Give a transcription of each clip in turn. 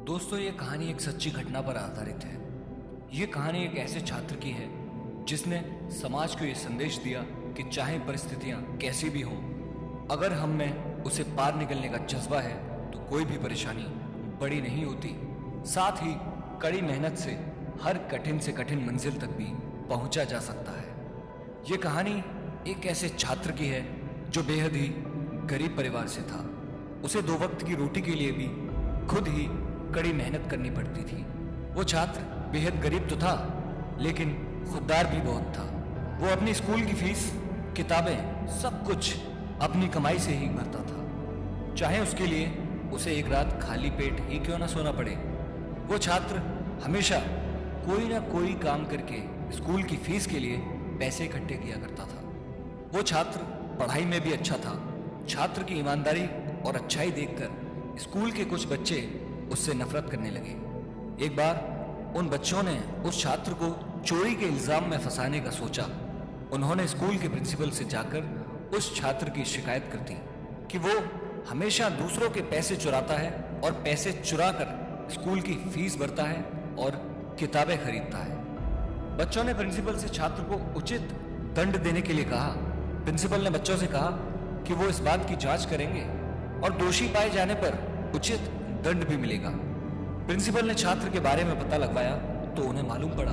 दोस्तों, ये कहानी एक सच्ची घटना पर आधारित है। ये कहानी एक ऐसे छात्र की है जिसने समाज को ये संदेश दिया कि चाहे परिस्थितियां कैसी भी हों, अगर हम में उसे पार निकलने का जज्बा है तो कोई भी परेशानी बड़ी नहीं होती। साथ ही कड़ी मेहनत से हर कठिन से कठिन मंजिल तक भी पहुंचा जा सकता है। ये कहानी एक ऐसे छात्र की है जो बेहद ही गरीब परिवार से था। उसे 2 वक्त की रोटी के लिए भी खुद ही कड़ी मेहनत करनी पड़ती थी। वो छात्र बेहद गरीब तो था, लेकिन खुददार भी बहुत था। वो अपनी स्कूल की फीस, किताबें, सब कुछ अपनी कमाई से ही भरता था, चाहे उसके लिए उसे एक रात खाली पेट ही क्यों ना सोना पड़े। वो छात्र हमेशा कोई ना कोई काम करके स्कूल की फीस के लिए पैसे इकट्ठे किया करता था। वो छात्र पढ़ाई में भी अच्छा था। छात्र की ईमानदारी और अच्छाई देखकर स्कूल के कुछ बच्चे उससे नफरत करने लगे। एक बार उन बच्चों ने उस छात्र को चोरी के इल्जाम में फंसाने का सोचा। उन्होंने स्कूल के प्रिंसिपल से जाकर उस छात्र की शिकायत कर दी कि वो हमेशा दूसरों के पैसे चुराता है और पैसे चुराकर स्कूल की फीस भरता है और किताबें खरीदता है। बच्चों ने प्रिंसिपल से छात्र को उचित दंड देने के लिए कहा। प्रिंसिपल ने बच्चों से कहा कि वो इस बात की जांच करेंगे और दोषी पाए जाने पर उचित दंड भी मिलेगा। प्रिंसिपल ने छात्र के बारे में पता लगवाया तो उन्हें मालूम पड़ा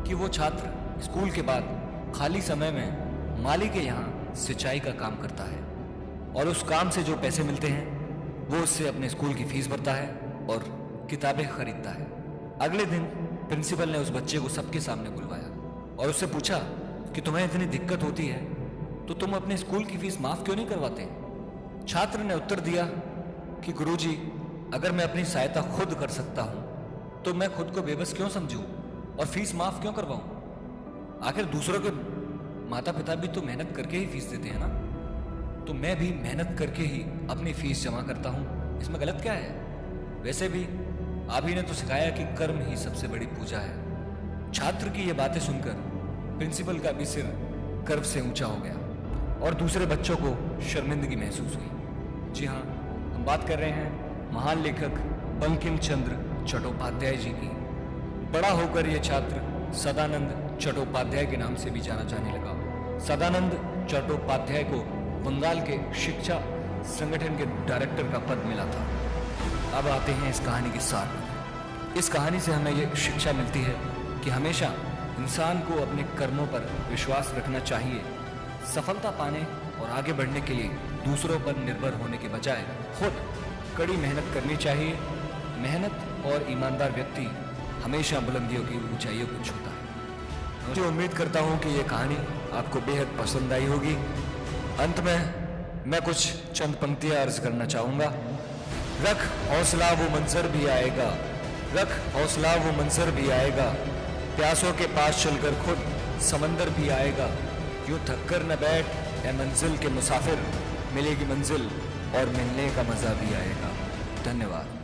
कि वो छात्र स्कूल के बाद खाली समय में माली के यहाँ सिंचाई का काम करता है और उस काम से जो पैसे मिलते हैं वो उससे अपने स्कूल की फीस भरता है और किताबें खरीदता है। अगले दिन प्रिंसिपल ने उस बच्चे को सबके सामने बुलवाया और उससे पूछा कि तुम्हें इतनी दिक्कत होती है तो तुम अपने स्कूल की फीस माफ क्यों नहीं करवाते। छात्र ने उत्तर दिया कि गुरुजी, अगर मैं अपनी सहायता खुद कर सकता हूं तो मैं खुद को बेबस क्यों समझूं और फीस माफ क्यों करवाऊं। आखिर दूसरों के माता पिता भी तो मेहनत करके ही फीस देते हैं ना, तो मैं भी मेहनत करके ही अपनी फीस जमा करता हूं, इसमें गलत क्या है। वैसे भी आप ही ने तो सिखाया कि कर्म ही सबसे बड़ी पूजा है। छात्र की ये बातें सुनकर प्रिंसिपल का भी सिर गर्व से ऊंचा हो गया और दूसरे बच्चों को शर्मिंदगी महसूस हुई। जी हाँ, हम बात कर रहे हैं महान लेखक बंकिम चंद्र चट्टोपाध्याय जी की। बड़ा होकर ये छात्र सदानंद चट्टोपाध्याय के नाम से भी जाना जाने लगा। सदानंद चट्टोपाध्याय को बंगाल के शिक्षा संगठन के डायरेक्टर का पद मिला था। अब आते हैं इस कहानी के सार पर। इस कहानी से हमें ये शिक्षा मिलती है कि हमेशा इंसान को अपने कर्मों पर विश्वास रखना चाहिए। सफलता पाने और आगे बढ़ने के लिए दूसरों पर निर्भर होने के बजाय खुद कड़ी मेहनत करनी चाहिए। मेहनत और ईमानदार व्यक्ति हमेशा बुलंदियों की ऊंचाइयों को छूता है। मुझे उम्मीद करता हूं कि ये कहानी आपको बेहद पसंद आई होगी। अंत में मैं कुछ चंद पंक्तियां अर्ज करना चाहूंगा। रख हौसला वो मंजर भी आएगा, रख हौसला वो मंजर भी आएगा, प्यासों के पास चलकर खुद समंदर भी आएगा। यूं थक कर न बैठ ए मंजिल के मुसाफिर, मिलेगी मंजिल और मिलने का मजा भी आएगा। धन्यवाद।